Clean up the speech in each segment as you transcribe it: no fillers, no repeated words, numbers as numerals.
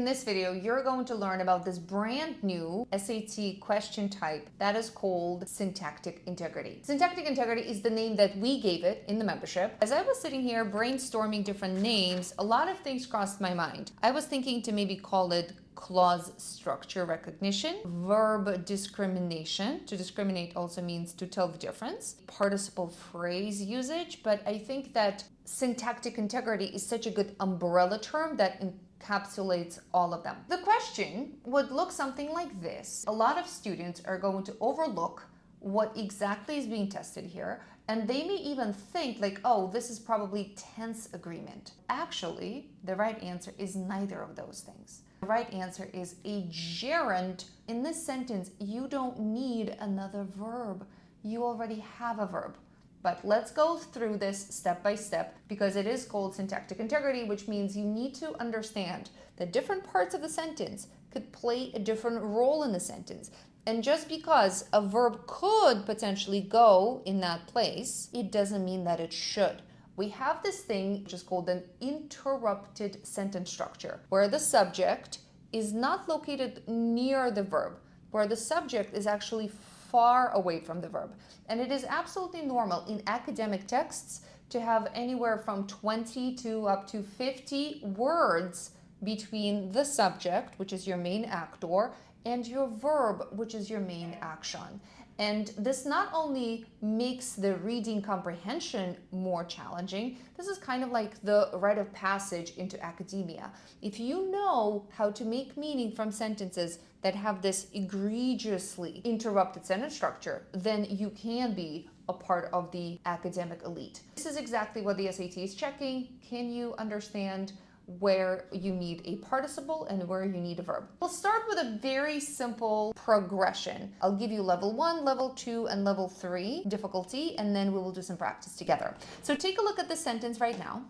In this video, you're going to learn about this brand new SAT question type that is called Syntactic Integrity. Syntactic Integrity is the name that we gave it in the membership. As I was sitting here brainstorming different names, a lot of things crossed my mind. I was thinking to maybe call it clause structure recognition, verb discrimination. To discriminate also means to tell the difference. Participle phrase usage, but I think that syntactic integrity is such a good umbrella term that encapsulates all of them. The question would look something like this. A lot of students are going to overlook what exactly is being tested here, and they may even think like, oh, this is probably tense agreement. Actually, the right answer is neither of those things. The right answer is a gerund. In this sentence, you don't need another verb. You already have a verb. But let's go through this step by step because it is called syntactic integrity, which means you need to understand that different parts of the sentence could play a different role in the sentence. And just because a verb could potentially go in that place, it doesn't mean that it should. We have this thing which is called an interrupted sentence structure, where the subject is not located near the verb, where the subject is actually far away from the verb. And it is absolutely normal in academic texts to have anywhere from 20 to up to 50 words between the subject, which is your main actor, and your verb, which is your main action. And this not only makes the reading comprehension more challenging, this is kind of like the rite of passage into academia. If you know how to make meaning from sentences that have this egregiously interrupted sentence structure, then you can be a part of the academic elite. This is exactly what the SAT is checking. Can you understand where you need a participle and where you need a verb? We'll start with a very simple progression. I'll give you level 1, level 2, and level 3 difficulty, and then we will do some practice together. So take a look at the sentence right now.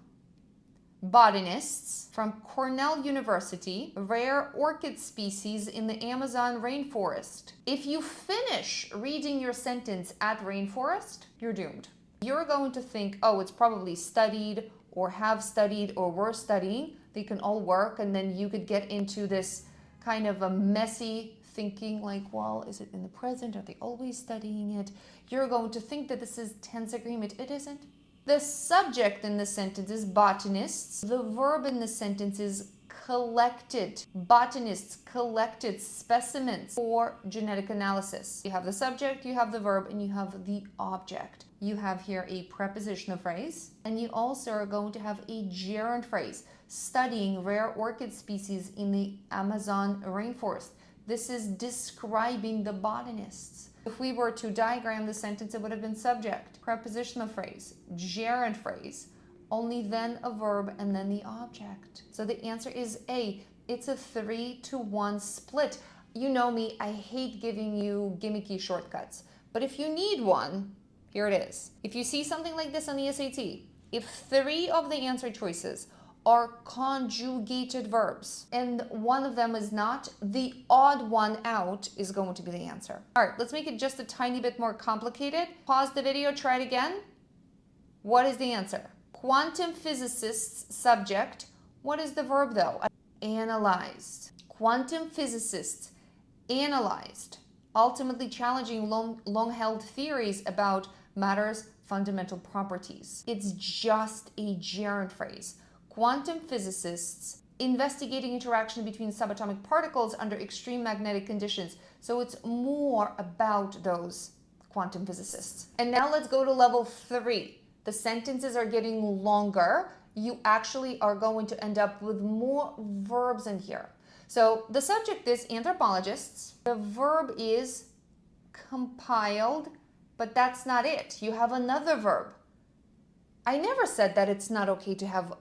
Botanists from Cornell University, rare orchid species in the Amazon rainforest. If you finish reading your sentence at rainforest, you're doomed. You're going to think, oh, it's probably studied or have studied or were studying. They can all work, and then you could get into this kind of a messy thinking like, well, is it in the present? Are they always studying it? You're going to think that this is tense agreement. It isn't. The subject in the sentence is botanists. The verb in the sentence is collected. Botanists collected specimens for genetic analysis. You have the subject, you have the verb, and you have the object. You have here a prepositional phrase, and you also are going to have a gerund phrase, studying rare orchid species in the Amazon rainforest. This is describing the botanists. If we were to diagram the sentence, it would have been subject, prepositional phrase, gerund phrase, only then a verb, and then the object. So the answer is A. It's a 3-to-1 split. You know me, I hate giving you gimmicky shortcuts. But if you need one, here it is. If you see something like this on the SAT, if 3 of the answer choices are conjugated verbs and one of them is not, the odd one out is going to be the answer. All right, let's make it just a tiny bit more complicated. Pause the video, try it again. What is the answer? Quantum physicists subject. What is the verb though? Analyzed. Quantum physicists analyzed, ultimately challenging long-held theories about matter's fundamental properties. It's just a gerund phrase. Quantum physicists investigating interaction between subatomic particles under extreme magnetic conditions. So it's more about those quantum physicists. And now let's go to level 3. The sentences are getting longer. You actually are going to end up with more verbs in here. So the subject is anthropologists. The verb is compiled, but that's not it. You have another verb. I never said that it's not okay to have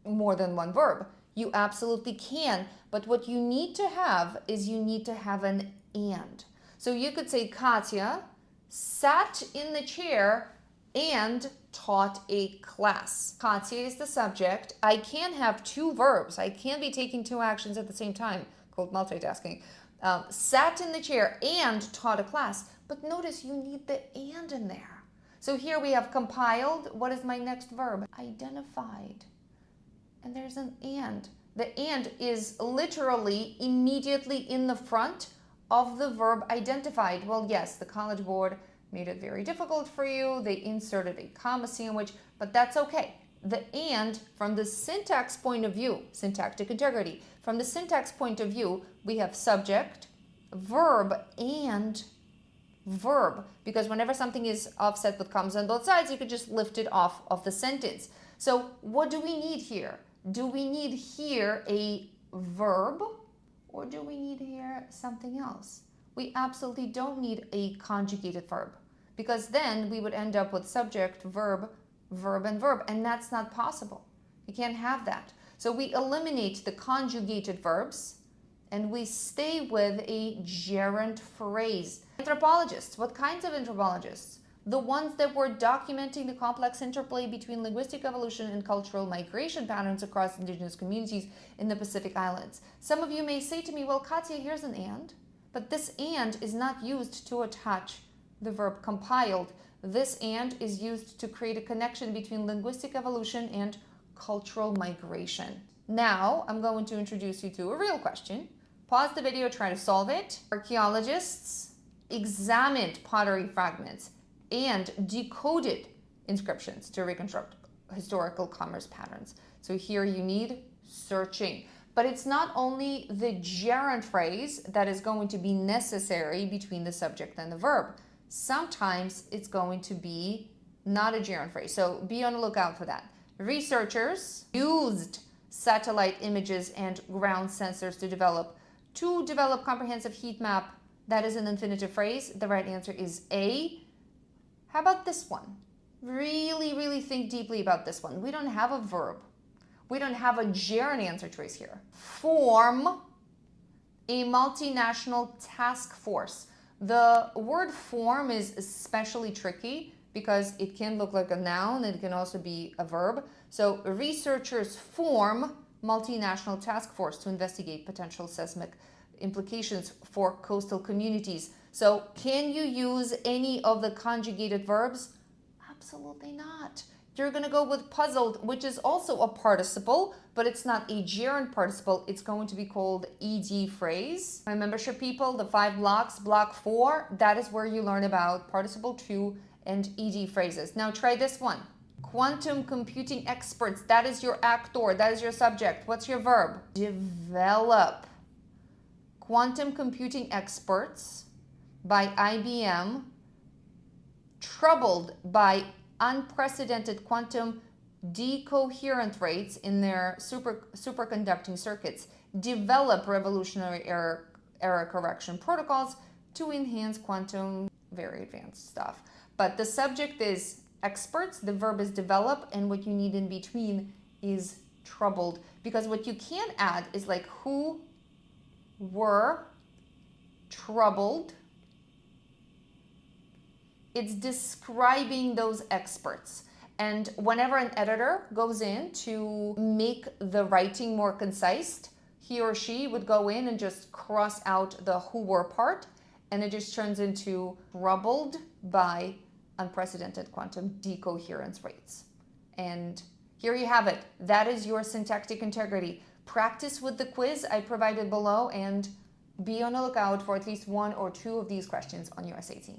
more than one verb. You absolutely can, but what you need to have is you need to have an and. So you could say Katya sat in the chair and taught a class. Katya is the subject. I can have 2 verbs. I can be taking 2 actions at the same time, called multitasking. Sat in the chair and taught a class. But notice you need the and in there. So here we have compiled. What is my next verb? Identified. And there's an and. The and is literally immediately in the front of the verb identified. Well, yes, the College Board made it very difficult for you. They inserted a comma sandwich, but that's okay. The and, from the syntax point of view, syntactic integrity, from the syntax point of view, we have subject, verb, and verb, because whenever something is offset with commas on both sides, you could just lift it off of the sentence. So what do we need here? Do we need here a verb, or do we need here something else? We absolutely don't need a conjugated verb, because then we would end up with subject, verb, verb, and verb, and that's not possible. You can't have that. So we eliminate the conjugated verbs, and we stay with a gerund phrase. Anthropologists, what kinds of anthropologists? The ones that were documenting the complex interplay between linguistic evolution and cultural migration patterns across indigenous communities in the Pacific Islands. Some of you may say to me, well, Katya, here's an and, but this and is not used to attach the verb compiled. This and is used to create a connection between linguistic evolution and cultural migration. Now, I'm going to introduce you to a real question. Pause the video, try to solve it. Archaeologists examined pottery fragments and decoded inscriptions to reconstruct historical commerce patterns. So here you need searching. But it's not only the gerund phrase that is going to be necessary between the subject and the verb. Sometimes it's going to be not a gerund phrase. So be on the lookout for that. Researchers used satellite images and ground sensors to develop comprehensive heat map. That is an infinitive phrase. The right answer is A. How about this one? Really think deeply about this one. We don't have a verb. We don't have a gerund answer choice here. Form a multinational task force. The word form is especially tricky because it can look like a noun and it can also be a verb. So researchers form multinational task force to investigate potential seismic implications for coastal communities. So can you use any of the conjugated verbs? Absolutely not. You're going to go with puzzled, which is also a participle, but it's not a gerund participle. It's going to be called ed phrase. My membership people, the 5 blocks, block 4, that is where you learn about participle 2 and ed phrases. Now try this one. Quantum computing experts, that is your actor, that is your subject. What's your verb? Develop. Quantum computing experts by IBM, troubled by unprecedented quantum decoherent rates in their superconducting circuits, develop revolutionary error correction protocols to enhance quantum, very advanced stuff. But the subject is experts, the verb is develop, and what you need in between is troubled. Because what you can add is like who were troubled. It's describing those experts. And whenever an editor goes in to make the writing more concise, he or she would go in and just cross out the who were part, and it just turns into troubled by unprecedented quantum decoherence rates. And here you have it. That is your syntactic integrity. Practice with the quiz I provided below and be on the lookout for at least 1 or 2 of these questions on your SAT.